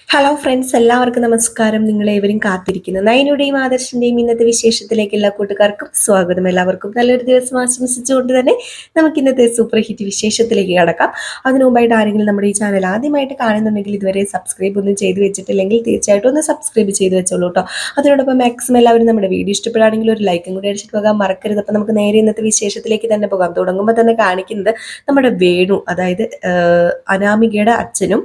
Hello friends, എല്ലാവർക്കും നമസ്കാരം. നിങ്ങളേവരും കാത്തിരിക്കുന്നു നയനുടെയും ആദർശിന്റെയും ഇന്നത്തെ വിശേഷത്തിലേക്ക് എല്ലാ കൂട്ടുകാർക്കും സ്വാഗതം. എല്ലാവർക്കും നല്ലൊരു ദിവസം ആശംസിച്ചുകൊണ്ട് തന്നെ നമുക്ക് ഇന്നത്തെ സൂപ്പർ ഹിറ്റ് വിശേഷത്തിലേക്ക് കടക്കാം. അതിനു മുമ്പായിട്ട് ആരെങ്കിലും നമ്മുടെ ഈ ചാനൽ ആദ്യമായിട്ട് കാണുന്നുണ്ടെങ്കിൽ ഇതുവരെ സബ്സ്ക്രൈബ് ഒന്നും ചെയ്തു വെച്ചിട്ടില്ലെങ്കിൽ തീർച്ചയായിട്ടും ഒന്ന് സബ്സ്ക്രൈബ് ചെയ്ത് വെച്ചോളൂ കേട്ടോ. അതിനോടൊപ്പം മാക്സിമം എല്ലാവരും നമ്മുടെ വീഡിയോ ഇഷ്ടപ്പെടുകയാണെങ്കിൽ ഒരു ലൈക്കും കൂടി അടിച്ചിട്ട് പോകാൻ മറക്കരുത്. അപ്പം നമുക്ക് നേരെ ഇന്നത്തെ വിശേഷത്തിലേക്ക് തന്നെ പോകാം. തുടങ്ങുമ്പോൾ തന്നെ കാണിക്കുന്നത് നമ്മുടെ വേണു, അതായത് അനാമികയുടെ അച്ഛനും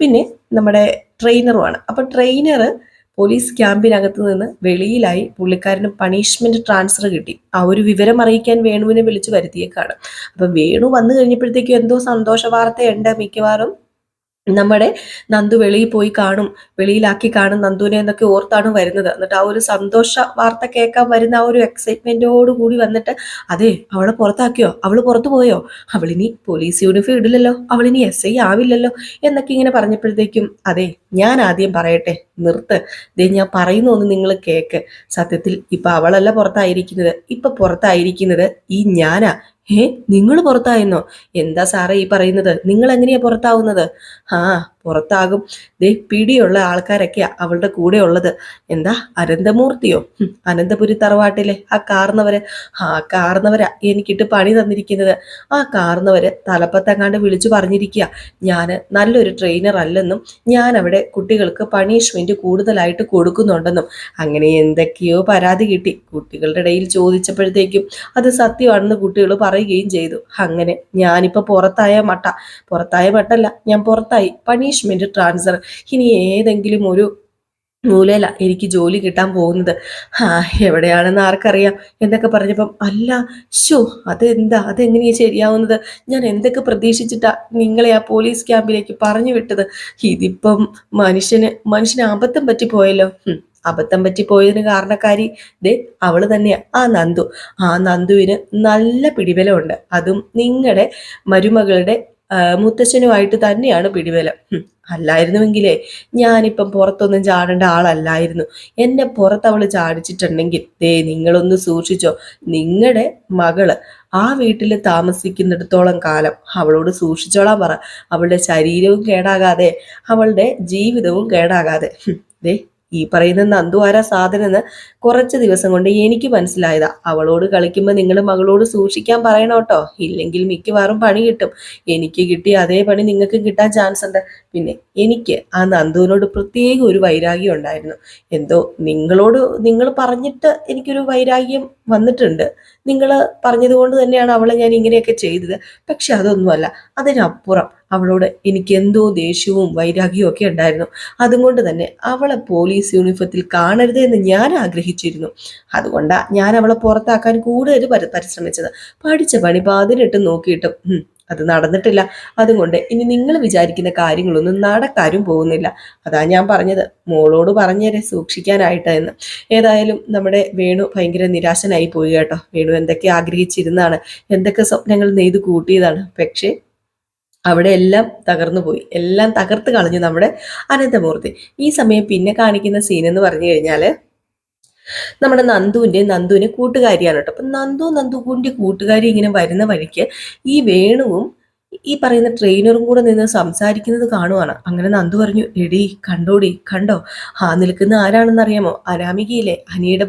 പിന്നെ നമ്മുടെ ട്രെയിനറുമാണ്. അപ്പൊ ട്രെയിനർ പോലീസ് ക്യാമ്പിനകത്ത് നിന്ന് വെളിയിലായി. പുള്ളിക്കാരന് പണിഷ്മെന്റ് ട്രാൻസ്ഫർ കിട്ടി. ആ ഒരു വിവരം അറിയിക്കാൻ വേണുവിനെ വിളിച്ചു വരുത്തിയേക്കാണ്. അപ്പൊ വേണു വന്നു കഴിഞ്ഞപ്പോഴത്തേക്കും എന്തോ സന്തോഷ വാർത്തയുണ്ട്. മിക്കവാറും നമ്മുടെ നന്ദു വെളിയിൽ പോയി കാണും, വെളിയിലാക്കി കാണും നന്ദുവിനെ എന്നൊക്കെ ഓർത്താണ് വരുന്നത്. എന്നിട്ട് ആ ഒരു സന്തോഷ വാർത്ത കേൾക്കാൻ വരുന്ന ആ ഒരു എക്സൈറ്റ്മെന്റോട് കൂടി വന്നിട്ട്, അതെ അവളെ പുറത്താക്കിയോ, അവള് പുറത്തു പോയോ, അവളിനി പോലീസ് യൂണിഫോം ഇടില്ലല്ലോ, അവളിനി SI ആവില്ലല്ലോ എന്നൊക്കെ ഇങ്ങനെ പറഞ്ഞപ്പോഴത്തേക്കും, അതെ ഞാൻ ആദ്യം പറയട്ടെ, നിർത്ത്, ദേ ഞാൻ പറയുന്ന ഒന്ന് നിങ്ങൾ കേക്ക്. സത്യത്തിൽ ഇപ്പൊ അവളല്ല പുറത്തായിരിക്കുന്നത്, ഇപ്പൊ പുറത്തായിരിക്കുന്നത് ഈ ഞാനാ. നിങ്ങൾ പുറത്തായെന്നോ? എന്താ സാറേ ഈ പറയുന്നത്? നിങ്ങൾ എങ്ങനെയാ പുറത്താവുന്നത്? ആ, പുറത്താകും. ദേ പിടിയുള്ള ആൾക്കാരൊക്കെയാ അവളുടെ കൂടെ ഉള്ളത്. എന്താ അനന്തമൂർത്തിയോ? അനന്തപുരി തറവാട്ടിലെ ആ കാർന്നവരാ എനിക്കിട്ട് പണി തന്നിരിക്കുന്നത്. ആ കാർന്നവര് തലപ്പത്തെങ്ങാണ്ട് വിളിച്ചു പറഞ്ഞിരിക്കുക, ഞാന് നല്ലൊരു ട്രെയിനർ അല്ലെന്നും ഞാൻ അവിടെ കുട്ടികൾക്ക് പണിഷ്മെന്റ് കൂടുതലായിട്ട് കൊടുക്കുന്നുണ്ടെന്നും. അങ്ങനെ എന്തൊക്കെയോ പരാതി കിട്ടി. കുട്ടികളുടെ ഇടയിൽ ചോദിച്ചപ്പോഴത്തേക്കും അത് സത്യമാണെന്ന് കുട്ടികൾ പറയുകയും ചെയ്തു. അങ്ങനെ ഞാനിപ്പോ പുറത്തായ മട്ടല്ല, ഞാൻ പുറത്തായി. Punishment transfer. ഇനി ഏതെങ്കിലും ഒരു മൂലയില എനിക്ക് ജോലി കിട്ടാൻ പോകുന്നത്. എവിടെയാണെന്ന് ആർക്കറിയാം എന്നൊക്കെ പറഞ്ഞപ്പം, അല്ല ഷോ, അതെങ്ങനെയാ ശരിയാവുന്നത്? ഞാൻ എന്തൊക്കെ പ്രതീക്ഷിച്ചിട്ടാ നിങ്ങളെ ആ പോലീസ് ക്യാമ്പിലേക്ക് പറഞ്ഞു വിട്ടത്? ഇതിപ്പം മനുഷ്യന് അബദ്ധം പറ്റിപ്പോയല്ലോ. അബദ്ധം പറ്റിപ്പോയതിന് കാരണക്കാരി ദേ അവള് തന്നെയാ, ആ നന്ദു. ആ നന്ദുവിന് നല്ല പിടിബലമുണ്ട്. അതും നിങ്ങളുടെ മരുമകളുടെ മുത്തച്ഛനുമായിട്ട് തന്നെയാണ് പിടിബലം. അല്ലായിരുന്നുവെങ്കിലേ ഞാനിപ്പം പുറത്തൊന്നും ചാടേണ്ട ആളല്ലായിരുന്നു. എന്നെ പുറത്ത് അവള് ചാടിച്ചിട്ടുണ്ടെങ്കിൽ ദേ നിങ്ങളൊന്ന് സൂക്ഷിച്ചോ. നിങ്ങളുടെ മകള് ആ വീട്ടിൽ താമസിക്കുന്നിടത്തോളം കാലം അവളോട് സൂക്ഷിച്ചോളാൻ പറ. അവളുടെ ശരീരവും കേടാകാതെ, അവളുടെ ജീവിതവും കേടാകാതെ. ദേ ഈ പറയുന്ന നന്ദു ആരാ സാധനം എന്ന് കുറച്ച് ദിവസം കൊണ്ട് എനിക്ക് മനസ്സിലായതാ. അവളോട് കളിക്കുമ്പോൾ നിങ്ങൾ മകളോട് സൂക്ഷിക്കാൻ പറയണം കേട്ടോ. ഇല്ലെങ്കിൽ മിക്കവാറും പണി കിട്ടും. എനിക്ക് കിട്ടിയ അതേ പണി നിങ്ങൾക്ക് കിട്ടാൻ ചാൻസ് ഉണ്ട്. പിന്നെ എനിക്ക് ആ നന്ദുവിനോട് പ്രത്യേക ഒരു വൈരാഗ്യം ഉണ്ടായിരുന്നു. എന്തോ നിങ്ങൾ പറഞ്ഞിട്ട് എനിക്കൊരു വൈരാഗ്യം വന്നിട്ടുണ്ട്. നിങ്ങൾ പറഞ്ഞതുകൊണ്ട് തന്നെയാണ് അവളെ ഞാൻ ഇങ്ങനെയൊക്കെ ചെയ്തത്. പക്ഷെ അതൊന്നുമല്ല, അതിനപ്പുറം അവളോട് എനിക്ക് എന്തോ ദേഷ്യവും വൈരാഗ്യവും ഒക്കെ ഉണ്ടായിരുന്നു. അതുകൊണ്ട് തന്നെ അവളെ പോലീസ് യൂണിഫോത്തിൽ കാണരുത് എന്ന് ഞാൻ ആഗ്രഹിച്ചിരുന്നു. അതുകൊണ്ടാണ് ഞാൻ അവളെ പുറത്താക്കാൻ കൂടുതൽ പരിശ്രമിച്ചത്. പഠിച്ച പണി പാതിരിട്ട് നോക്കിയിട്ടും അത് നടന്നിട്ടില്ല. അതുകൊണ്ട് ഇനി നിങ്ങൾ വിചാരിക്കുന്ന കാര്യങ്ങളൊന്നും നടക്കാനും പോകുന്നില്ല. അതാ ഞാൻ പറഞ്ഞത്, മോളോട് പറഞ്ഞേരെ സൂക്ഷിക്കാനായിട്ട് എന്ന്. ഏതായാലും നമ്മുടെ വേണു ഭയങ്കര നിരാശനായി പോയി കേട്ടോ. വേണു എന്തൊക്കെ ആഗ്രഹിച്ചിരുന്നാണ്, എന്തൊക്കെ സ്വപ്നങ്ങൾ നെയ്ത് കൂട്ടിയതാണ്. പക്ഷേ അവിടെ എല്ലാം തകർന്നു പോയി, എല്ലാം തകർത്ത് കളഞ്ഞു നമ്മുടെ അനന്തമൂർത്തി. ഈ സമയം പിന്നെ കാണിക്കുന്ന സീൻ എന്ന് പറഞ്ഞു കഴിഞ്ഞാല്, നമ്മുടെ നന്ദുവിന് കൂട്ടുകാരിയാണ് കേട്ടോ. അപ്പൊ നന്ദുവിന്റെ കൂട്ടുകാരി ഇങ്ങനെ വരുന്ന വഴിക്ക് ഈ വേണുവും ഈ പറയുന്ന ട്രെയിനറും കൂടെ നിന്ന് സംസാരിക്കുന്നത് കാണുവാണ്. അങ്ങനെ നന്ദു പറഞ്ഞു, എടി കണ്ടോ, നിൽക്കുന്ന ആരാണെന്ന് അറിയാമോ? അനാമികയിലെ അനിയുടെ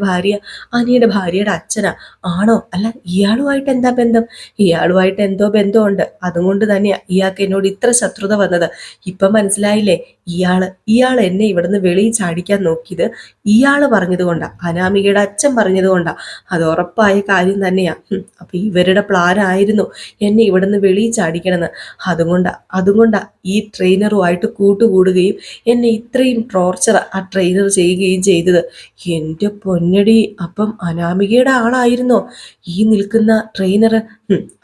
ഭാര്യയുടെ അച്ഛനാ. ആണോ? അല്ല, ഇയാളുമായിട്ട് എന്താ ബന്ധം? ഇയാളുമായിട്ട് എന്തോ ബന്ധമുണ്ട്. അതുകൊണ്ട് തന്നെയാ ഇയാൾക്ക് എന്നോട് ഇത്ര ശത്രുത വന്നത്. ഇപ്പൊ മനസ്സിലായില്ലേ? ഇയാൾ എന്നെ ഇവിടുന്ന് വെളിയിൽ ചാടിക്കാൻ നോക്കിയത് ഇയാള് പറഞ്ഞത് കൊണ്ടാ, അനാമികയുടെ അച്ഛൻ പറഞ്ഞത് കൊണ്ടാ. അത് ഉറപ്പായ കാര്യം തന്നെയാ. അപ്പൊ ഇവരുടെ പ്ലാൻ ആയിരുന്നു എന്നെ ഇവിടുന്ന് വെളിയിൽ ചാടിക്കണമെന്ന്. അതുകൊണ്ടാ ഈ ട്രെയിനറുമായിട്ട് കൂട്ടുകൂടുകയും എന്നെ ഇത്രയും ടോർച്ചർ ആ ട്രെയിനർ ചെയ്യുകയും ചെയ്തത്. എൻ്റെ പൊന്നടി, അപ്പം അനാമികയുടെ ആളായിരുന്നോ ഈ നിൽക്കുന്ന ട്രെയിനർ?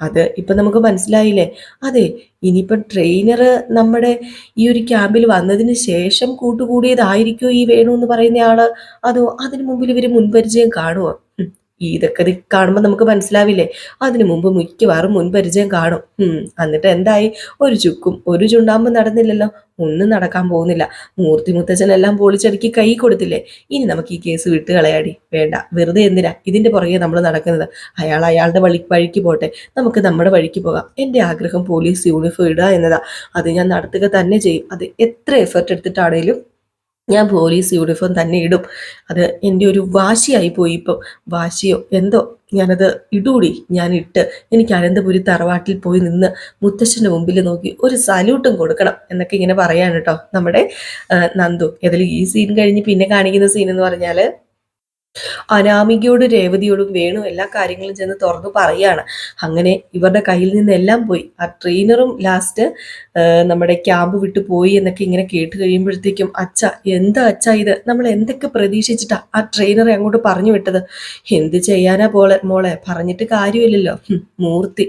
അത് ഇപ്പൊ നമുക്ക് മനസ്സിലായില്ലേ? അതെ, ഇനിയിപ്പം ട്രെയിനർ നമ്മുടെ ഈ ഒരു ക്യാമ്പിൽ വന്നതിന് ശേഷം കൂട്ടുകൂടിയതായിരിക്കും ഈ വേണു എന്ന് പറയുന്ന ആള്. അതോ അതിനു മുമ്പിൽ ഇവര് മുൻപരിചയം കാണുമോ? ഇതൊക്കെ കാണുമ്പോൾ നമുക്ക് മനസ്സിലാവില്ലേ, അതിനു മുമ്പ് മിക്കവാറും മുൻപരിചയം കാണും. എന്നിട്ട് എന്തായി? ഒരു ചുക്കും ഒരു ചുണ്ടാമ്പും നടന്നില്ലല്ലോ, ഒന്നും നടക്കാൻ പോകുന്നില്ല. മൂർത്തി മുത്തച്ഛനെല്ലാം പൊളിച്ചടുക്കി കൈ കൊടുത്തില്ലേ, ഇനി നമുക്ക് ഈ കേസ് വിട്ട് കളയാടി. വേണ്ട, വെറുതെ എന്തിനാ ഇതിന്റെ പുറകെ നമ്മൾ നടക്കുന്നത്? അയാൾ അയാളുടെ വഴിക്ക് പോട്ടെ, നമുക്ക് നമ്മുടെ വഴിക്ക് പോകാം. എൻ്റെ ആഗ്രഹം പോലീസ് യൂണിഫോം ഇടുക എന്നതാ. അത് ഞാൻ നടത്തുക തന്നെ ചെയ്യും. അത് എത്ര എഫേർട്ട് എടുത്തിട്ടാണേലും ഞാൻ പോലീസ് യൂണിഫോം തന്നെ ഇടും. അത് എൻ്റെ ഒരു വാശിയായി പോയി. ഇപ്പം വാശിയോ എന്തോ, ഞാനത് ഇടൂടി. ഞാൻ ഇട്ട് എനിക്ക് അനന്തപുരി തറവാട്ടിൽ പോയി നിന്ന് മുത്തശ്ശൻ്റെ മുമ്പിൽ നോക്കി ഒരു സല്യൂട്ടും കൊടുക്കണം എന്നൊക്കെ ഇങ്ങനെ പറയാണ് കേട്ടോ നമ്മുടെ നന്ദു. ഏതായാലും ഈ സീൻ കഴിഞ്ഞ് പിന്നെ കാണിക്കുന്ന സീൻ എന്ന് പറഞ്ഞാൽ അനാമികയോടും രേവതിയോടും വേണു എല്ലാ കാര്യങ്ങളും ചെന്ന് തുറന്നു പറയാണ്. അങ്ങനെ ഇവരുടെ കയ്യിൽ നിന്നെല്ലാം പോയി. ആ ട്രെയിനറും ലാസ്റ്റ് നമ്മുടെ ക്യാമ്പ് വിട്ടു പോയി എന്നൊക്കെ ഇങ്ങനെ കേട്ട് കഴിയുമ്പോഴത്തേക്കും അച്ഛ, എന്താ അച്ഛ ഇത്? നമ്മൾ എന്തൊക്കെ പ്രതീക്ഷിച്ചിട്ടാ ആ ട്രെയിനറെ അങ്ങോട്ട് പറഞ്ഞു വിട്ടത്? എന്ത് ചെയ്യാനാ മോളെ, പറഞ്ഞിട്ട് കാര്യമില്ലല്ലോ. മൂർത്തി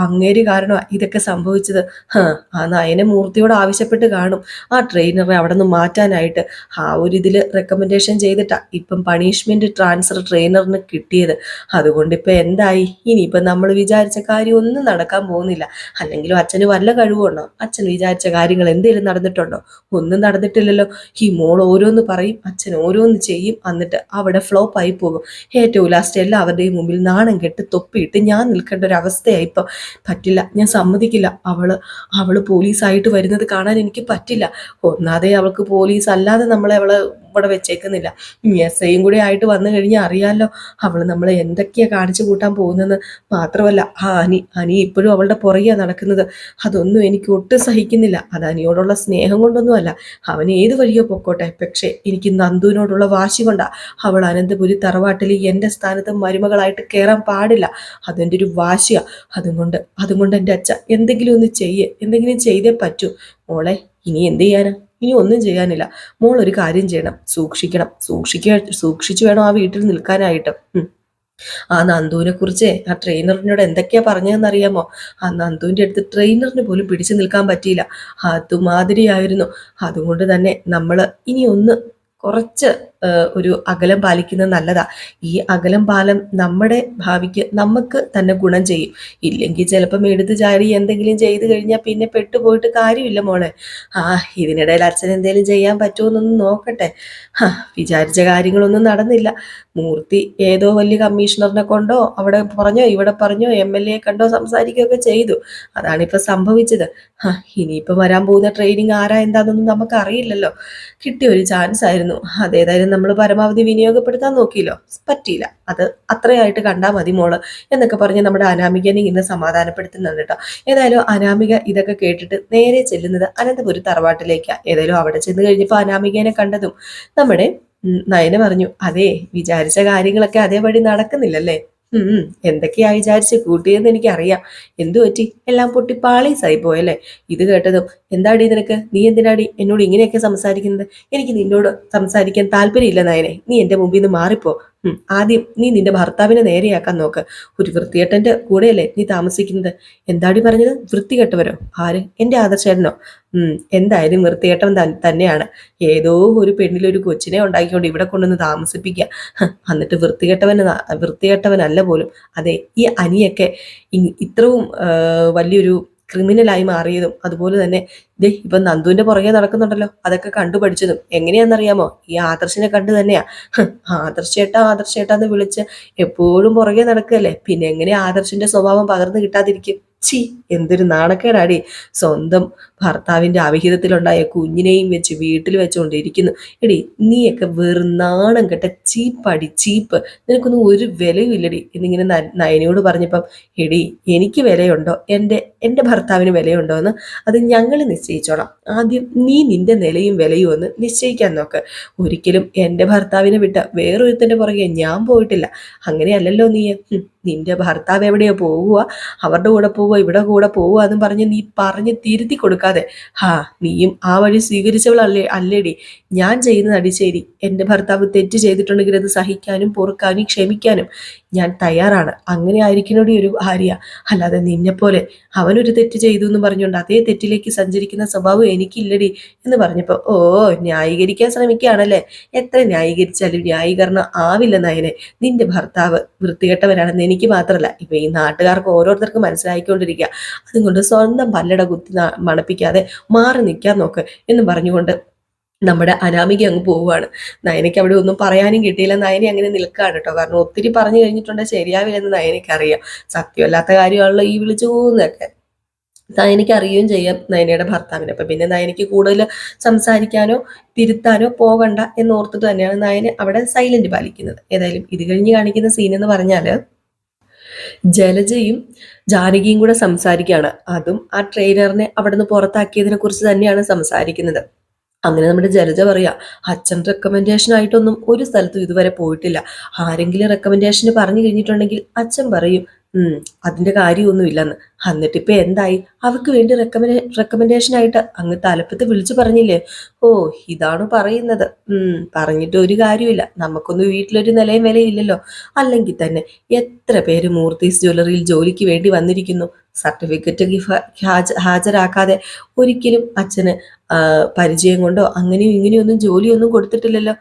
അങ്ങേര് കാരണമാണ് ഇതൊക്കെ സംഭവിച്ചത്. ആ നയനെ മൂർത്തിയോട് ആവശ്യപ്പെട്ട് കാണും ആ ട്രെയിനറെ അവിടെ നിന്ന് മാറ്റാനായിട്ട്. ആ ഒരു ഇതിൽ റെക്കമെൻഡേഷൻ ചെയ്തിട്ടാ ഇപ്പം പണിഷ്മെന്റ് ട്രാൻസ്ഫർ ട്രെയിനറിന് കിട്ടിയത്. അതുകൊണ്ട് ഇപ്പൊ എന്തായി? ഇനിയിപ്പം നമ്മൾ വിചാരിച്ച കാര്യം ഒന്നും നടക്കാൻ പോകുന്നില്ല. അല്ലെങ്കിലും അച്ഛന് വല്ല കഴിവുണ്ടോ? അച്ഛൻ വിചാരിച്ച കാര്യങ്ങൾ എന്തെങ്കിലും നടന്നിട്ടുണ്ടോ? ഒന്നും നടന്നിട്ടില്ലല്ലോ. ഈ മോൾ ഓരോന്ന് പറയും, അച്ഛൻ ഓരോന്ന് ചെയ്യും, എന്നിട്ട് അവിടെ ഫ്ലോപ്പ് ആയി പോകും. ഏറ്റവും ലാസ്റ്റ് എല്ലാവരുടെയും മുമ്പിൽ നാണം കെട്ട് തൊപ്പിയിട്ട് ഞാൻ നിൽക്കേണ്ട ഒരു അവസ്ഥയായി. ഇപ്പം പറ്റില്ല, ഞാൻ സമ്മതിക്കില്ല. അവള് പോലീസായിട്ട് വരുന്നത് കാണാൻ എനിക്ക് പറ്റില്ല. ഒന്നാതെ അവൾക്ക് പോലീസ് അല്ലാതെ അവളെ ഇവിടെ വെച്ചേക്കുന്നില്ല. SIയും കൂടി ആയിട്ട് വന്നു കഴിഞ്ഞാൽ അറിയാമല്ലോ അവള് നമ്മളെ എന്തൊക്കെയാ കാണിച്ചു കൂട്ടാൻ പോകുന്നതെന്ന്. മാത്രമല്ല ആ അനി ഇപ്പോഴും അവളുടെ പുറകെയാ നടക്കുന്നത്. അതൊന്നും എനിക്ക് ഒട്ടും സഹിക്കുന്നില്ല. അത് അനിയോടുള്ള സ്നേഹം കൊണ്ടൊന്നുമല്ല. അവൻ ഏത് വഴിയോ പൊക്കോട്ടെ, പക്ഷെ എനിക്ക് നന്ദുവിനോടുള്ള വാശി കൊണ്ടാ. അവൾ അനന്തപുരി തറവാട്ടിൽ എൻ്റെ സ്ഥാനത്ത് മരുമകളായിട്ട് കയറാൻ പാടില്ല. അതെൻ്റെ ഒരു വാശിയാ. അതുകൊണ്ട് എൻ്റെ അച്ഛ എന്തെങ്കിലും ചെയ്തേ പറ്റൂ. മോളെ, ഇനി എന്ത് ചെയ്യാനാ? ഇനി ഒന്നും ചെയ്യാനില്ല. മോൾ ഒരു കാര്യം ചെയ്യണം, സൂക്ഷിച്ചു വേണം ആ വീട്ടിൽ നിൽക്കാനായിട്ട്. ആ നന്ദുവിനെ കുറിച്ച് ആ ട്രെയിനറിനോട് എന്തൊക്കെയാ പറഞ്ഞതെന്ന് അറിയാമോ? ആ നന്ദുവിന്റെ അടുത്ത് ട്രെയിനറിന് പോലും പിടിച്ചു നിൽക്കാൻ പറ്റിയില്ല. അതുമാതിരിയായിരുന്നു. അതുകൊണ്ട് തന്നെ നമ്മള് ഇനി കുറച്ച് ഒരു അകലം പാലിക്കുന്നത് നല്ലതാ. ഈ അകലം പാലം നമ്മുടെ ഭാവിക്ക് നമുക്ക് തന്നെ ഗുണം ചെയ്യും. ഇല്ലെങ്കിൽ ചിലപ്പം എടുത്ത് ചാടി എന്തെങ്കിലും ചെയ്തു കഴിഞ്ഞാൽ പിന്നെ പെട്ടുപോയിട്ട് കാര്യമില്ല മോളെ. ഇതിനിടയിൽ അച്ഛൻ എന്തെങ്കിലും ചെയ്യാൻ പറ്റുമോന്നൊന്നും നോക്കട്ടെ. വിചാരിച്ച കാര്യങ്ങളൊന്നും നടന്നില്ല. മൂർത്തി ഏതോ വലിയ കമ്മീഷണറിനെ കൊണ്ടോ അവിടെ പറഞ്ഞോ ഇവിടെ പറഞ്ഞോ MLA കണ്ടോ സംസാരിക്കുകയൊക്കെ ചെയ്തു. അതാണിപ്പോൾ സംഭവിച്ചത്. ഇനിയിപ്പോൾ വരാൻ പോകുന്ന ട്രെയിനിങ് ആരാ എന്താണെന്നൊന്നും നമുക്ക് അറിയില്ലല്ലോ. കിട്ടിയ ഒരു ചാൻസ് ആയിരുന്നു. അതേതായാലും നമ്മൾ പരമാവധി വിനിയോഗപ്പെടുത്താൻ നോക്കിയല്ലോ, പറ്റിയില്ല. അത് അത്രയായിട്ട് കണ്ടാൽ മതി മോള് എന്നൊക്കെ പറഞ്ഞ് നമ്മുടെ അനാമികനെ ഇന്ന് സമാധാനപ്പെടുത്തുന്നുണ്ട് കേട്ടോ. ഏതായാലും അനാമിക ഇതൊക്കെ കേട്ടിട്ട് നേരെ ചെല്ലുന്നത് അനന്തപുരി തറവാട്ടിലേക്കാണ്. ഏതായാലും അവിടെ ചെന്ന് കഴിഞ്ഞപ്പോൾ അനാമികനെ കണ്ടതും നമ്മുടെ നയന പറഞ്ഞു, അതെ, വിചാരിച്ച കാര്യങ്ങളൊക്കെ അതേപടി നടക്കുന്നില്ലല്ലേ? എന്തൊക്കെയാ വിചാരിച്ച് കൂട്ടിയെന്ന് എനിക്കറിയാം. എന്തു പറ്റി? എല്ലാം പൊട്ടി പാളീസായി പോയല്ലേ? ഇത് കേട്ടതും, എന്താടി നിനക്ക്? നീ എന്തിനാടി എന്നോട് ഇങ്ങനെയൊക്കെ സംസാരിക്കുന്നത്? എനിക്ക് നിന്നോട് സംസാരിക്കാൻ താല്പര്യമില്ല നയനെ. നീ എൻ്റെ മുമ്പിൽ നിന്ന് മാറിപ്പോ. ആദ്യം നീ നിന്റെ ഭർത്താവിനെ നേരെയാക്കാൻ നോക്ക്. ഒരു വൃത്തികെട്ടന്റെ കൂടെയല്ലേ നീ താമസിക്കുന്നത്? എന്താടി പറഞ്ഞത്? വൃത്തികെട്ടവരോ? ആര്? എൻ്റെ ആദർശേട്ടനോ? എന്തായാലും വൃത്തികെട്ടവൻ തന്നെയാണ്. ഏതോ ഒരു പെണ്ണിലൊരു കൊച്ചിനെ ഉണ്ടാക്കിക്കൊണ്ട് ഇവിടെ കൊണ്ടുവന്ന് താമസിപ്പിക്കുക. എന്നിട്ട് വൃത്തികെട്ടവനല്ല പോലും. അതെ, ഈ അനിയൊക്കെ ഇത്രയും വലിയൊരു ക്രിമിനലായി മാറിയതും അതുപോലെ തന്നെ ഇപ്പൊ നന്ദുവിന്റെ പുറകെ നടക്കുന്നുണ്ടല്ലോ, അതൊക്കെ കണ്ടുപഠിച്ചതും എങ്ങനെയാണെന്നറിയാമോ? ഈ ആദർശിനെ കണ്ടു തന്നെയാ. ആദർശേട്ടാന്ന് വിളിച്ച് എപ്പോഴും പുറകെ നടക്കുകയല്ലേ, പിന്നെ എങ്ങനെ ആദർശിന്റെ സ്വഭാവം പകർന്നു കിട്ടാതിരിക്കും? എന്തൊരു നാണക്കേടാടി. സ്വന്തം ഭർത്താവിന്റെ അവിഹിതത്തിലുണ്ടായ കുഞ്ഞിനെയും വെച്ച് വീട്ടിൽ വെച്ചുകൊണ്ടിരിക്കുന്നു. എടി, നീയൊക്കെ വെറും നാണം കെട്ട ചീപ്പ്. നിനക്കൊന്നും ഒരു വിലയും ഇല്ലടി എന്നിങ്ങനെ നയനയോട് പറഞ്ഞപ്പം, എടി, എനിക്ക് വിലയുണ്ടോ? എൻ്റെ ഭർത്താവിന് വിലയുണ്ടോ എന്ന് അത് ഞങ്ങൾ നിശ്ചയിച്ചോളാം. ആദ്യം നീ നിന്റെ നിലയും വിലയും ഒന്ന് നിശ്ചയിക്കാൻ നോക്ക്. ഒരിക്കലും എൻ്റെ ഭർത്താവിനെ വിട്ട വേറൊരുത്തൻ്റെ പുറകെ ഞാൻ പോയിട്ടില്ല. അങ്ങനെയല്ലല്ലോ നീ. നിന്റെ ഭർത്താവ് എവിടെയോ പോവുക, അവരുടെ കൂടെ പോവുക, പോവുക ഇവിടെ കൂടെ പോവുക എന്നും പറഞ്ഞ് നീ പറഞ്ഞ് തിരുത്തി കൊടുക്കാതെ, നീയും ആ വഴി അല്ലേടി. ഞാൻ ചെയ്യുന്നത് അടിച്ചേരി. എൻ്റെ ഭർത്താവ് തെറ്റ് ചെയ്തിട്ടുണ്ടെങ്കിൽ അത് സഹിക്കാനും പൊറുക്കാനും ക്ഷമിക്കാനും ഞാൻ തയ്യാറാണ്. അങ്ങനെ ആയിരിക്കണോടി ഒരു ഭാര്യ. അല്ലാതെ നിന്നെപ്പോലെ അവനൊരു തെറ്റ് ചെയ്തു എന്ന് പറഞ്ഞുകൊണ്ട് അതേ തെറ്റിലേക്ക് സഞ്ചരിക്കുന്ന സ്വഭാവം എനിക്കില്ലടി എന്ന് പറഞ്ഞപ്പോ, ന്യായീകരിക്കാൻ ശ്രമിക്കുകയാണല്ലേ. എത്ര ന്യായീകരിച്ചാലും ന്യായീകരണം ആവില്ല നയനെ. നിന്റെ ഭർത്താവ് വൃത്തികെട്ടവരാണെന്ന് എനിക്ക് മാത്രമല്ല ഇപ്പൊ ഈ നാട്ടുകാർക്ക് ഓരോരുത്തർക്കും മനസ്സിലായിക്കൊണ്ടിരിക്കുക. അതുകൊണ്ട് സ്വന്തം പല്ലട കുത്തി മണപ്പിക്കാതെ മാറി നിൽക്കാൻ നോക്ക് എന്ന് പറഞ്ഞുകൊണ്ട് നമ്മുടെ അനാമിക അങ്ങ് പോവുകയാണ്. നയനയ്ക്ക് അവിടെ ഒന്നും പറയാനും കിട്ടിയില്ല. നയനെ അങ്ങനെ നിൽക്കുകയാണ് കേട്ടോ. കാരണം ഒത്തിരി പറഞ്ഞു കഴിഞ്ഞിട്ടുണ്ട് ശരിയാവില്ലെന്ന് നയനയ്ക്ക് അറിയാം. സത്യമല്ലാത്ത കാര്യമാണല്ലോ ഈ വിളിച്ചു പോകുന്നതൊക്കെ. നയനയ്ക്ക് അറിയുകയും ചെയ്യാം നയനയുടെ ഭർത്താവിനെ. അപ്പൊ പിന്നെ നയനയ്ക്ക് കൂടുതൽ സംസാരിക്കാനോ തിരുത്താനോ പോകണ്ട എന്നോർത്തിട്ട് തന്നെയാണ് നയന അവിടെ സൈലന്റ് പാലിക്കുന്നത്. ഏതായാലും ഇത് കഴിഞ്ഞ് കാണിക്കുന്ന സീൻ എന്ന് പറഞ്ഞാല് ജലജയും ജാനകിയും കൂടെ സംസാരിക്കുകയാണ്. അതും ആ ട്രെയിനറിനെ അവിടെ നിന്ന് പുറത്താക്കിയതിനെ കുറിച്ച് തന്നെയാണ് സംസാരിക്കുന്നത്. അങ്ങനെ നമ്മുടെ ജലജ പറയാ, അച്ഛൻ റെക്കമെൻഡേഷൻ ആയിട്ടൊന്നും ഒരു സ്ഥലത്തും ഇതുവരെ പോയിട്ടില്ല. ആരെങ്കിലും റെക്കമെൻഡേഷന് പറഞ്ഞു കഴിഞ്ഞിട്ടുണ്ടെങ്കിൽ അച്ഛൻ പറയും അതിന്റെ കാര്യമൊന്നുമില്ലെന്ന്. എന്നിട്ടിപ്പോ എന്തായി? അവർക്ക് വേണ്ടി റെക്കമെൻഡേഷൻ ആയിട്ട് അങ്ങ് തലപ്പത്ത് വിളിച്ചു പറഞ്ഞില്ലേ? ഇതാണ് പറയുന്നത്. പറഞ്ഞിട്ട് ഒരു കാര്യമില്ല. നമുക്കൊന്നും വീട്ടിലൊരു നിലയും വിലയില്ലല്ലോ. അല്ലെങ്കിൽ തന്നെ എത്ര പേര് മൂർത്തീസ് ജ്വല്ലറിയിൽ ജോലിക്ക് വേണ്ടി വന്നിരിക്കുന്നു. സർട്ടിഫിക്കറ്റ് ഹാജരാക്കാതെ ഒരിക്കലും അച്ഛന് പരിചയം കൊണ്ടോ അങ്ങനെയും ഇങ്ങനെയൊന്നും ജോലിയൊന്നും കൊടുത്തിട്ടില്ലല്ലോ.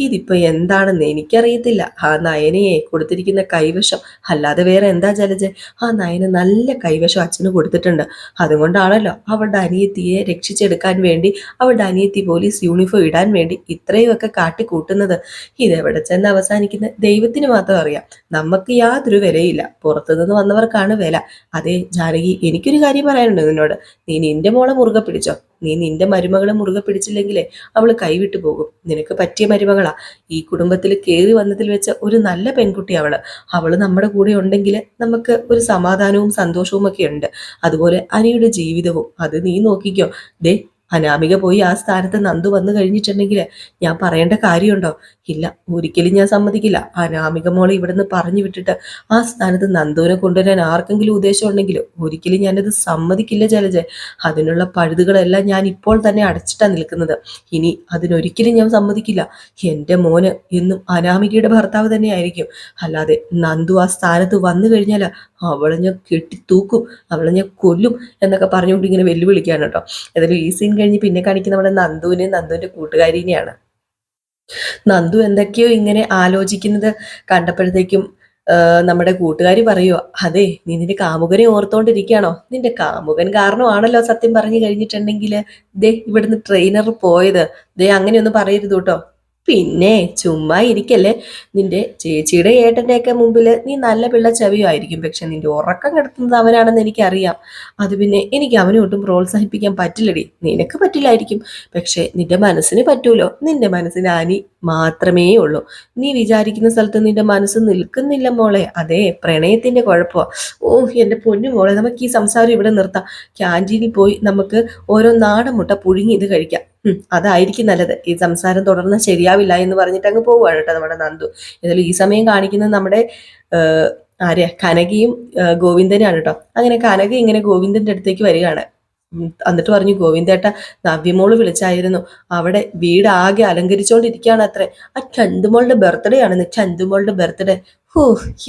ഇതിപ്പോ എന്താണെന്ന് എനിക്കറിയത്തില്ല. ആ നയനയെ കൊടുത്തിരിക്കുന്ന കൈവശം അല്ലാതെ വേറെ എന്താ ജലജ? ആ നയന നല്ല കൈവശം അച്ഛന് കൊടുത്തിട്ടുണ്ട്. അതുകൊണ്ടാണല്ലോ അവളുടെ അനിയത്തിയെ രക്ഷിച്ചെടുക്കാൻ വേണ്ടി അവളുടെ അനിയത്തി പോലീസ് യൂണിഫോം ഇടാൻ വേണ്ടി ഇത്രയുമൊക്കെ കാട്ടിക്കൂട്ടുന്നത്. ഇതെവിടെ ചെന്ന് അവസാനിക്കുന്ന ദൈവത്തിന് മാത്രം അറിയാം. നമുക്ക് യാതൊരു വിലയില്ല. പുറത്തുനിന്ന് വന്നവർക്കാണ് വില. അതേ ജാനകി, എനിക്കൊരു കാര്യം പറയാനുണ്ട് നിന്നോട്. നീ നിന്റെ മോളെ മുറുകെ പിടിച്ചോ. നീ നിന്റെ മരുമകളെ മുറുകെ പിടിച്ചില്ലെങ്കിലേ അവള് കൈവിട്ടു പോകും. നിനക്ക് പറ്റിയ മരുമകളാ. ഈ കുടുംബത്തിൽ കയറി വന്നതിൽ വെച്ച ഒരു നല്ല പെൺകുട്ടി അവള് നമ്മുടെ കൂടെ ഉണ്ടെങ്കിൽ നമുക്ക് ഒരു സമാധാനവും സന്തോഷവും ഒക്കെ ഉണ്ട്. അതുപോലെ അനിയുടെ ജീവിതവും അത് നീ നോക്കിക്കോ. അനാമിക പോയി ആ സ്ഥാനത്ത് നന്ദു വന്നു കഴിഞ്ഞിട്ടുണ്ടെങ്കിൽ ഞാൻ പറയേണ്ട കാര്യമുണ്ടോ? ഇല്ല, ഒരിക്കലും ഞാൻ സമ്മതിക്കില്ല. അനാമിക മോളെ ഇവിടുന്ന് പറഞ്ഞു വിട്ടിട്ട് ആ സ്ഥാനത്ത് നന്ദുവിനെ കൊണ്ടുവരാൻ ആർക്കെങ്കിലും ഉദ്ദേശം ഉണ്ടെങ്കിൽ ഒരിക്കലും ഞാനത് സമ്മതിക്കില്ല ജലജ. അതിനുള്ള പഴുതുകളെല്ലാം ഞാൻ ഇപ്പോൾ തന്നെ അടച്ചിട്ടാ നിൽക്കുന്നത്. ഇനി അതിനൊരിക്കലും ഞാൻ സമ്മതിക്കില്ല. എൻ്റെ മോന് എന്നും അനാമികയുടെ ഭർത്താവ് തന്നെ ആയിരിക്കും. അല്ലാതെ നന്ദു ആ സ്ഥാനത്ത് വന്നു കഴിഞ്ഞാൽ അവളെ ഞാൻ കെട്ടിത്തൂക്കും, അവളെ ഞാൻ കൊല്ലും എന്നൊക്കെ പറഞ്ഞുകൊണ്ട് ഇങ്ങനെ വെല്ലുവിളിക്കാണ് കേട്ടോ. ഏതായാലും ഈ സീൻ കഴിഞ്ഞ് പിന്നെ കാണിക്കുന്ന നമ്മുടെ നന്ദുവിന്റെ കൂട്ടുകാരിനെയാണ്. നന്ദു എന്തൊക്കെയോ ഇങ്ങനെ ആലോചിക്കുന്നത് കണ്ടപ്പോഴത്തേക്കും നമ്മുടെ കൂട്ടുകാരി പറയുമോ, അതെ നീ നിന്റെ കാമുകനെ ഓർത്തോണ്ടിരിക്കുകയാണോ? നിന്റെ കാമുകൻ കാരണമാണല്ലോ സത്യം പറഞ്ഞു കഴിഞ്ഞിട്ടുണ്ടെങ്കിൽ ഇവിടുന്ന് ട്രെയിനർ പോയത്. അങ്ങനെയൊന്നും പറയരുത് കേട്ടോ. പിന്നെ ചുമ്മാ ഇരിക്കല്ലേ. നിന്റെ ചേച്ചിയുടെ ഏട്ടൻ്റെയൊക്കെ മുമ്പിൽ നീ നല്ല പിള്ള ചവിയായിരിക്കും. പക്ഷെ നിന്റെ ഉറക്കം കിടത്തുന്നത് അവനാണെന്ന് എനിക്കറിയാം. അത് പിന്നെ എനിക്ക് അവനെ ഒട്ടും പ്രോത്സാഹിപ്പിക്കാൻ പറ്റില്ലടി. നിനക്ക് പറ്റില്ലായിരിക്കും, പക്ഷെ നിന്റെ മനസ്സിന് പറ്റൂലോ. നിന്റെ മനസ്സിന് അനി മാത്രമേ ഉള്ളൂ. നീ വിചാരിക്കുന്ന സ്ഥലത്ത് നിന്റെ മനസ്സ് നിൽക്കുന്നില്ല മോളെ. അതെ പ്രണയത്തിന്റെ കുഴപ്പമാ. എൻ്റെ പൊന്നു മോളെ, നമുക്ക് ഈ സംസാരം ഇവിടെ നിർത്താം. ക്യാൻറ്റീനിൽ പോയി നമുക്ക് ഓരോ നാടൻ മുട്ട പുഴുങ്ങി ഇത് കഴിക്കാം. അതായിരിക്കും നല്ലത്. ഈ സംസാരം തുടർന്ന് ശരിയാവില്ല എന്ന് പറഞ്ഞിട്ട് അങ്ങ് പോവുകയാണ് കേട്ടോ നമ്മുടെ നന്ദു. ഏതായാലും ഈ സമയം കാണിക്കുന്നത് നമ്മുടെ കനകയും ഗോവിന്ദനാണ് കേട്ടോ. അങ്ങനെ കനക ഇങ്ങനെ ഗോവിന്ദന്റെ അടുത്തേക്ക് വരികയാണ്. എന്നിട്ട് പറഞ്ഞു, ഗോവിന്ദേട്ട നവ്യമോള് വിളിച്ചായിരുന്നു. അവിടെ വീട് ആകെ അലങ്കരിച്ചോണ്ടിരിക്കുകയാണ് അത്രേ. ആ ചന്തുമോളുടെ ബർത്ത്ഡേ ആണെന്ന്. ചന്തുമോളുടെ ബർത്ത്ഡേ.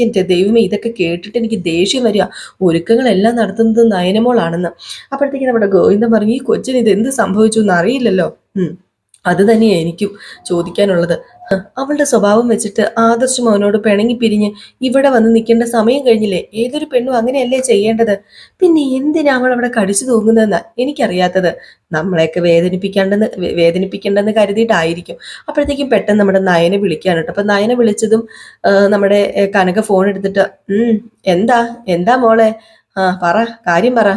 എന്റെ ദൈവമേ, ഇതൊക്കെ കേട്ടിട്ട് എനിക്ക് ദേഷ്യം വരിക. ഒരുക്കങ്ങളെല്ലാം നടത്തുന്നത് നയനമോളാണെന്ന്. അപ്പോഴത്തേക്ക് നമ്മുടെ ഗോവിന്ദൻ പറഞ്ഞു, ഈ കൊച്ചിന് ഇത് എന്ത് സംഭവിച്ചു എന്ന് അറിയില്ലല്ലോ. അത് തന്നെയാ എനിക്കും ചോദിക്കാനുള്ളത്. അവളുടെ സ്വഭാവം വെച്ചിട്ട് ആദർശം അവനോട് പിണങ്ങി പിരിഞ്ഞ് ഇവിടെ വന്ന് നിൽക്കേണ്ട സമയം കഴിഞ്ഞില്ലേ? ഏതൊരു പെണ്ണും അങ്ങനെയല്ലേ ചെയ്യേണ്ടത്? പിന്നെ എന്തിനാ അവൾ അവിടെ കടിച്ചു തൂങ്ങുന്നതെന്നാ എനിക്കറിയാത്തത്. നമ്മളെയൊക്കെ വേദനിപ്പിക്കേണ്ടെന്ന് കരുതിയിട്ടായിരിക്കും. അപ്പോഴത്തേക്കും പെട്ടെന്ന് നമ്മുടെ നയനെ വിളിക്കാണ് കേട്ടോ. അപ്പൊ നയനെ വിളിച്ചതും നമ്മുടെ കനക ഫോൺ എടുത്തിട്ട് എന്താ എന്താ മോളെ, പറ, കാര്യം പറ.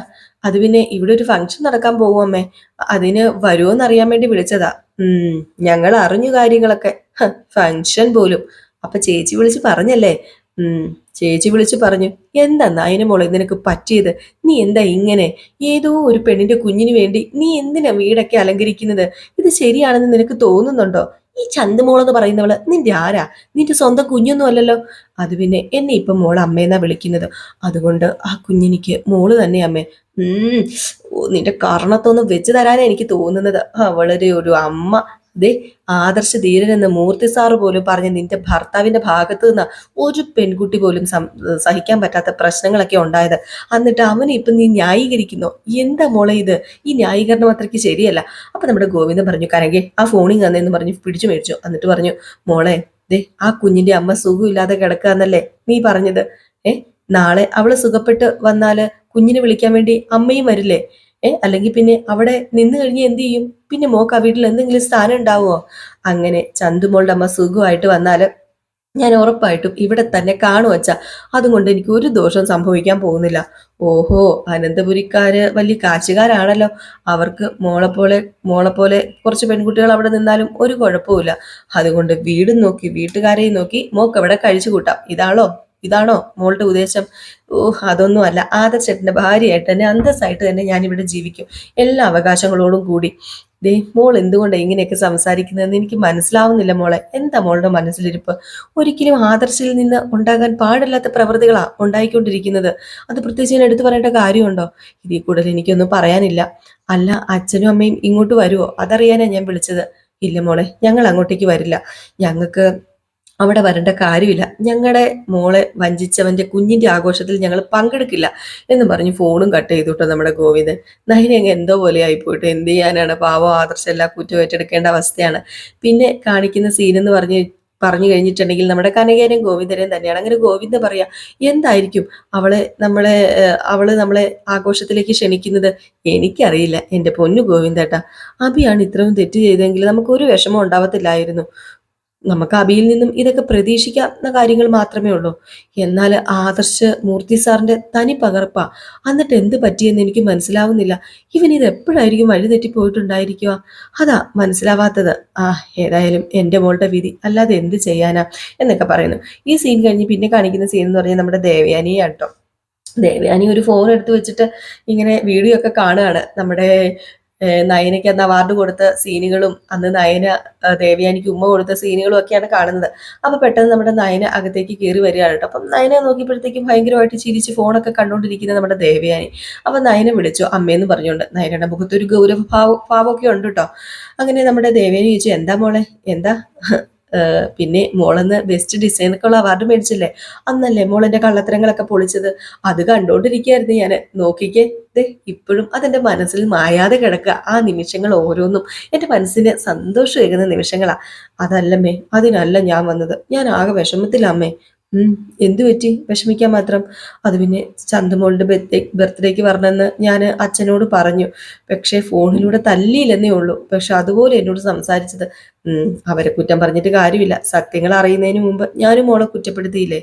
അത് പിന്നെ ഇവിടെ ഒരു ഫംഗ്ഷൻ നടക്കാൻ പോകും അമ്മേ, അതിന് വരുമോന്ന് അറിയാൻ വേണ്ടി വിളിച്ചതാ. ഞങ്ങൾ അറിഞ്ഞു കാര്യങ്ങളൊക്കെ. ഫംഗ്ഷൻ പോലും. അപ്പൊ ചേച്ചി വിളിച്ച് പറഞ്ഞല്ലേ? ചേച്ചി വിളിച്ച് പറഞ്ഞു. എന്താ നായന മോളെ നിനക്ക് പറ്റിയത്? നീ എന്താ ഇങ്ങനെ? ഏതോ ഒരു പെണ്ണിന്റെ കുഞ്ഞിന് വേണ്ടി നീ എന്തിനാ വീടൊക്കെ അലങ്കരിക്കുന്നത്? ഇത് ശരിയാണെന്ന് നിനക്ക് തോന്നുന്നുണ്ടോ? ഈ ചന്തുമോളെന്ന് പറയുന്നവള് നിന്റെ ആരാ? നിന്റെ സ്വന്തം കുഞ്ഞൊന്നും അല്ലല്ലോ. അത് പിന്നെ എന്നെ ഇപ്പൊ മോള് അമ്മേന്നാ വിളിക്കുന്നത്. അതുകൊണ്ട് ആ കുഞ്ഞിനിക്ക് മോള് തന്നെ അമ്മേ. ഉം നിന്റെ കർണത്തൊന്നും വെച്ച് തരാനാ എനിക്ക് തോന്നുന്നത്. അവളൊരു ഒരു അമ്മ. ദേ, ആദർശ ധീരനെന്ന് മൂർത്തി സാറ് പോലും പറഞ്ഞ നിന്റെ ഭർത്താവിന്റെ ഭാഗത്ത് നിന്ന് ഒരു പെൺകുട്ടി പോലും സഹിക്കാൻ പറ്റാത്ത പ്രശ്നങ്ങളൊക്കെ ഉണ്ടായത്. എന്നിട്ട് അവനെ ഇപ്പൊ നീ ന്യായീകരിക്കുന്നോ? എന്താ മോളെ ഇത്? ഈ ന്യായീകരണം അത്രയ്ക്ക് ശരിയല്ല. അപ്പൊ നമ്മുടെ ഗോവിന്ദൻ പറഞ്ഞു, കനകെ ആ ഫോണിൽ തന്നെന്ന് പറഞ്ഞു പിടിച്ചു മേടിച്ചു. എന്നിട്ട് പറഞ്ഞു, മോളെ ദേ, ആ കുഞ്ഞിന്റെ അമ്മ സുഖമില്ലാതെ കിടക്കാന്നല്ലേ നീ പറഞ്ഞത്? ഏ നാളെ അവള് സുഖപ്പെട്ട് വന്നാല് കുഞ്ഞിനെ വിളിക്കാൻ വേണ്ടി അമ്മയും വരില്ലേ? അല്ലെങ്കിൽ പിന്നെ അവിടെ നിന്ന് കഴിഞ്ഞ് എന്ത് ചെയ്യും? പിന്നെ മോക്ക് ആ വീട്ടിൽ എന്തെങ്കിലും സ്ഥാനം ഉണ്ടാവുമോ? അങ്ങനെ ചന്തുമോളുടെ അമ്മ സുഖമായിട്ട് വന്നാല് ഞാൻ ഉറപ്പായിട്ടും ഇവിടെ തന്നെ കാണുവച്ച. അതുകൊണ്ട് എനിക്ക് ഒരു ദോഷം സംഭവിക്കാൻ പോകുന്നില്ല. ഓഹോ, അനന്തപുരിക്കാര് വലിയ കാശുകാരാണല്ലോ. അവർക്ക് മോളെ പോലെ കുറച്ച് പെൺകുട്ടികൾ അവിടെ നിന്നാലും ഒരു കുഴപ്പമില്ല. അതുകൊണ്ട് വീടും നോക്കി വീട്ടുകാരെയും നോക്കി മോക്ക് അവിടെ കഴിച്ചു കൂട്ടാം. ഇതാണോ മോളുടെ ഉദ്ദേശം? ഓ, അതൊന്നും അല്ല. ആദർശേട്ടന്റെ ഭാര്യയായിട്ട് തന്നെ അന്തസ്സായിട്ട് തന്നെ ഞാൻ ഇവിടെ ജീവിക്കും, എല്ലാ അവകാശങ്ങളോടും കൂടി. ദേ, മോൾ എന്തുകൊണ്ടാണ് ഇങ്ങനെയൊക്കെ സംസാരിക്കുന്നതെന്ന് എനിക്ക് മനസ്സിലാവുന്നില്ല മോളെ. എന്താ മോളുടെ മനസ്സിലിരിപ്പ്? ഒരിക്കലും ആദർശിൽ നിന്ന് ഉണ്ടാകാൻ പാടില്ലാത്ത പ്രവൃത്തികളാ ഉണ്ടായിക്കൊണ്ടിരിക്കുന്നത്. അത് പ്രത്യേകിച്ച് ഞാൻ എടുത്തു പറയേണ്ട കാര്യമുണ്ടോ? ഇതിൽ കൂടുതൽ എനിക്കൊന്നും പറയാനില്ല. അല്ല, അച്ഛനും അമ്മയും ഇങ്ങോട്ട് വരുമോ? അതറിയാനാ ഞാൻ വിളിച്ചത്. ഇല്ല മോളെ, ഞങ്ങൾ അങ്ങോട്ടേക്ക് വരില്ല. ഞങ്ങൾക്ക് അവിടെ വരേണ്ട കാര്യമില്ല. ഞങ്ങളുടെ മോളെ വഞ്ചിച്ചവന്റെ കുഞ്ഞിന്റെ ആഘോഷത്തിൽ ഞങ്ങൾ പങ്കെടുക്കില്ല എന്ന് പറഞ്ഞ് ഫോണും കട്ട് ചെയ്തു കേട്ടോ നമ്മുടെ ഗോവിന്ദൻ. നഹിനി അങ്ങ് എന്തോ പോലെ ആയിപ്പോയിട്ട് എന്ത് ചെയ്യാനാണ്? പാവം ആദർശം എല്ലാ കുറ്റവും ഏറ്റെടുക്കേണ്ട അവസ്ഥയാണ്. പിന്നെ കാണിക്കുന്ന സീൻ എന്ന് പറഞ്ഞു കഴിഞ്ഞിട്ടുണ്ടെങ്കിൽ നമ്മുടെ കനകേനും ഗോവിന്ദനെയും തന്നെയാണ്. അങ്ങനെ ഗോവിന്ദ പറയാ, എന്തായിരിക്കും അവള് നമ്മളെ ആഘോഷത്തിലേക്ക് ക്ഷണിക്കുന്നത്? എനിക്കറിയില്ല എന്റെ പൊന്നു ഗോവിന്ദേട്ടാ. അഭിയാണ് ഇത്രയും തെറ്റ് ചെയ്തെങ്കിൽ നമുക്ക് ഒരു വിഷമം ഉണ്ടാവത്തില്ലായിരുന്നു. നമുക്ക് അബിയിൽ നിന്നും ഇതൊക്കെ പ്രതീക്ഷിക്കാവുന്ന കാര്യങ്ങൾ മാത്രമേ ഉള്ളൂ. എന്നാൽ ആദർശ് മൂർത്തി സാറിന്റെ തനി പകർപ്പാ. എന്നിട്ട് എന്ത് പറ്റിയെന്ന് എനിക്ക് മനസ്സിലാവുന്നില്ല. ഇവൻ ഇത് എപ്പോഴായിരിക്കും വഴിതെറ്റി പോയിട്ടുണ്ടായിരിക്കുക? അതാ മനസ്സിലാവാത്തത്. ഏതായാലും എന്റെ മോളുടെ വിധി, അല്ലാതെ എന്ത് ചെയ്യാനാ എന്നൊക്കെ പറയുന്നു. ഈ സീൻ കഴിഞ്ഞ് പിന്നെ കാണിക്കുന്ന സീൻ എന്ന് പറഞ്ഞാൽ നമ്മുടെ ദേവയാനിയാട്ടോ. ദേവയാനി ഒരു ഫോൺ എടുത്ത് വെച്ചിട്ട് ഇങ്ങനെ വീഡിയോ ഒക്കെ കാണുകയാണ്. നമ്മുടെ നയനയ്ക്ക് അന്ന് അവാർഡ് കൊടുത്ത സീനുകളും അന്ന് നയന ദേവയാനിക്ക് ഉമ്മ കൊടുത്ത സീനുകളും ഒക്കെയാണ് കാണുന്നത്. അപ്പൊ പെട്ടെന്ന് നമ്മുടെ നയന അകത്തേക്ക് കയറി വരികയാണ് കേട്ടോ. അപ്പം നയന നോക്കിയപ്പോഴത്തേക്കും ഭയങ്കരമായിട്ട് ചിരിച്ച് ഫോണൊക്കെ കണ്ടുകൊണ്ടിരിക്കുന്ന നമ്മുടെ ദേവയാനി. അപ്പൊ നയന വിളിച്ചു അമ്മയെന്ന് പറഞ്ഞുകൊണ്ട്. നയനയുടെ മുഖത്ത് ഒരു ഗൗരവ ഭാവമൊക്കെ ഉണ്ട് കേട്ടോ. അങ്ങനെ നമ്മുടെ ദേവയാനി ചോദിച്ചു, എന്താ മോളെ എന്താ? പിന്നെ മോളന്ന് ബെസ്റ്റ് ഡിസൈനൊക്കെയുള്ള അവാർഡ് മേടിച്ചില്ലേ? അന്നല്ലേ മോളെന്റെ കള്ളത്തരങ്ങളൊക്കെ പൊളിച്ചത്? അത് കണ്ടോണ്ടിരിക്കുകയായിരുന്നു ഞാൻ. നോക്കിക്കേ, ഇപ്പോഴും അതെന്റെ മനസ്സിൽ മായാതെ കിടക്കുക. ആ നിമിഷങ്ങൾ ഓരോന്നും എന്റെ മനസ്സിന് സന്തോഷമേകുന്ന നിമിഷങ്ങളാ. അതല്ലമ്മേ, അതിനല്ല ഞാൻ വന്നത്. ഞാൻ ആകെ വിഷമത്തിലമ്മേ. എന്തു പറ്റി വിഷമിക്കാൻ മാത്രം? അത് പിന്നെ ചന്തുമോളുടെ ബർത്ത്ഡേക്ക് വരണമെന്ന് ഞാൻ അച്ഛനോട് പറഞ്ഞു. പക്ഷേ ഫോണിലൂടെ തല്ലിയില്ലെന്നേ ഉള്ളൂ. പക്ഷെ അതുപോലെ എന്നോട് സംസാരിച്ചത്. അവരെ കുറ്റം പറഞ്ഞിട്ട് കാര്യമില്ല. സത്യങ്ങൾ അറിയുന്നതിന് മുമ്പ് ഞാനും മോളെ കുറ്റപ്പെടുത്തിയില്ലേ?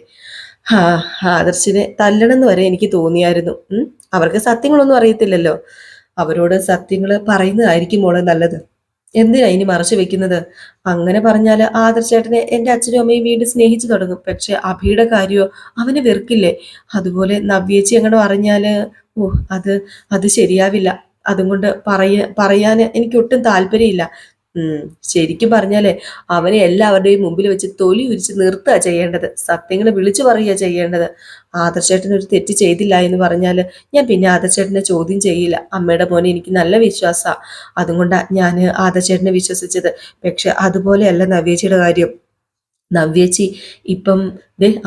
ആദർശിനെ തല്ലണമെന്ന് വരെ എനിക്ക് തോന്നിയായിരുന്നു. അവർക്ക് സത്യങ്ങളൊന്നും അറിയത്തില്ലല്ലോ. അവരോട് സത്യങ്ങൾ പറയുന്നതായിരിക്കും മോളെ നല്ലത്. എന്തിനാ ഇനി മറച്ചു വെക്കുന്നത്? അങ്ങനെ പറഞ്ഞാല് ആദർശേട്ടനെ എന്റെ അച്ഛനും അമ്മയും വീണ്ടും സ്നേഹിച്ചു തുടങ്ങും. പക്ഷെ അഭിയുടെ കാര്യമോ? അവനെ വെറുക്കില്ലേ? അതുപോലെ നവ്യേച്ചി എങ്ങനെ അറിഞ്ഞാല് അത് അത് ശരിയാവില്ല. അതുകൊണ്ട് പറയാൻ എനിക്ക് ഒട്ടും താല്പര്യമില്ല. ശരിക്കും പറഞ്ഞാലേ അവനെ എല്ലാവരുടെയും മുമ്പിൽ വെച്ച് തൊലി ഉരിച്ച് നിർത്തുക ചെയ്യേണ്ടത്. സത്യങ്ങൾ വിളിച്ചു പറയുക ചെയ്യേണ്ടത്. ആദർശേട്ടൻ ഒരു തെറ്റ് ചെയ്തില്ല എന്ന് പറഞ്ഞാൽ ഞാൻ പിന്നെ ആദർശേട്ടനെ ചോദ്യം ചെയ്യില്ല. അമ്മയുടെ മോനെ എനിക്ക് നല്ല വിശ്വാസമാണ്. അതുകൊണ്ടാണ് ഞാൻ ആദർശേട്ടനെ വിശ്വസിച്ചത്. പക്ഷെ അതുപോലെയല്ല നവ്യേച്ചിയുടെ കാര്യം. നവ്യേച്ചി ഇപ്പം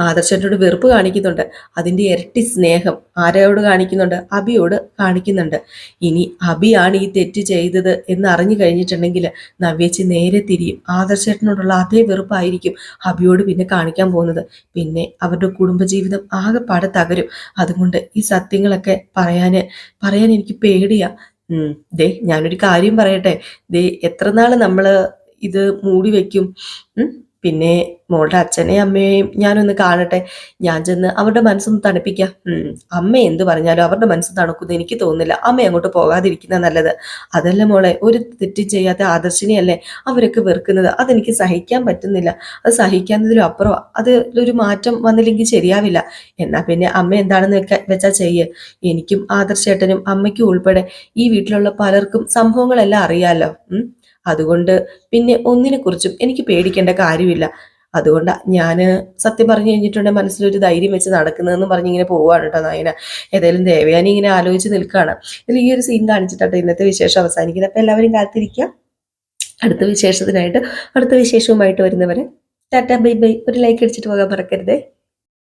ആദർശേട്ടനോട് വെറുപ്പ് കാണിക്കുന്നുണ്ട്. അതിന്റെ ഇരട്ടി സ്നേഹം ആരോട് കാണിക്കുന്നുണ്ട്? അബിയോട് കാണിക്കുന്നുണ്ട്. ഇനി അബിയാണ് ഈ തെറ്റ് ചെയ്തത് എന്ന് അറിഞ്ഞു കഴിഞ്ഞിട്ടുണ്ടെങ്കിൽ നവ്യേച്ചി നേരെ തിരിയും. ആദർശേട്ടനോടുള്ള അതേ വെറുപ്പായിരിക്കും അബിയോട് പിന്നെ കാണിക്കാൻ പോകുന്നത്. പിന്നെ അവരുടെ കുടുംബജീവിതം ആകെപ്പാടെ തകരും. അതുകൊണ്ട് ഈ സത്യങ്ങളൊക്കെ പറയാൻ എനിക്ക് പേടിയാ. ഞാനൊരു കാര്യം പറയട്ടെ. എത്ര നാള് നമ്മള് ഇത് മൂടി വെക്കും? പിന്നെ മോളുടെ അച്ഛനെയും അമ്മയെയും ഞാനൊന്ന് കാണട്ടെ. ഞാൻ ചെന്ന് അവരുടെ മനസ്സൊന്ന് തണുപ്പിക്കാം. അമ്മ എന്ത് പറഞ്ഞാലും അവരുടെ മനസ്സ് തണുക്കുന്നു എനിക്ക് തോന്നുന്നില്ല. അമ്മ അങ്ങോട്ട് പോകാതിരിക്കുന്ന നല്ലത്. അതല്ല മോളെ, ഒരു തെറ്റും ചെയ്യാത്ത ആദർശിനെയല്ലേ അവരൊക്കെ വെറുക്കുന്നത്. അതെനിക്ക് സഹിക്കാൻ പറ്റുന്നില്ല. അത് സഹിക്കാന്നതിലും അപ്പുറം അതിലൊരു മാറ്റം വന്നില്ലെങ്കിൽ ശരിയാവില്ല. എന്നാ പിന്നെ അമ്മ എന്താണെന്ന് വെച്ചാൽ ചെയ്യ്. എനിക്കും ആദർശേട്ടനും അമ്മയ്ക്കും ഉൾപ്പെടെ ഈ വീട്ടിലുള്ള പലർക്കും സംഭവങ്ങളെല്ലാം അറിയാലോ. അതുകൊണ്ട് പിന്നെ ഒന്നിനെക്കുറിച്ചും എനിക്ക് പേടിക്കേണ്ട കാര്യമില്ല. അതുകൊണ്ടാണ് ഞാൻ സത്യം പറഞ്ഞു കഴിഞ്ഞിട്ടുണ്ടെങ്കിൽ മനസ്സിലൊരു ധൈര്യം വെച്ച് നടക്കുന്നതെന്ന് പറഞ്ഞ് ഇങ്ങനെ പോവാണ് കേട്ടോ നയന. ഏതായാലും ദേവയാനി ഇങ്ങനെ ആലോചിച്ച് നിൽക്കുകയാണ്. ഇതിൽ ഈ ഒരു സീൻ കാണിച്ചിട്ടോ ഇന്നത്തെ വിശേഷം അവസാനിക്കുന്നത്. അപ്പോൾ എല്ലാവരും കാത്തിരിക്കുക അടുത്ത വിശേഷത്തിനായിട്ട്. അടുത്ത വിശേഷവുമായിട്ട് വരുന്നവരെ ടാറ്റ ബൈ ബൈ. ഒരു ലൈക്ക് അടിച്ചിട്ട് പോകാൻ മറക്കരുതേ.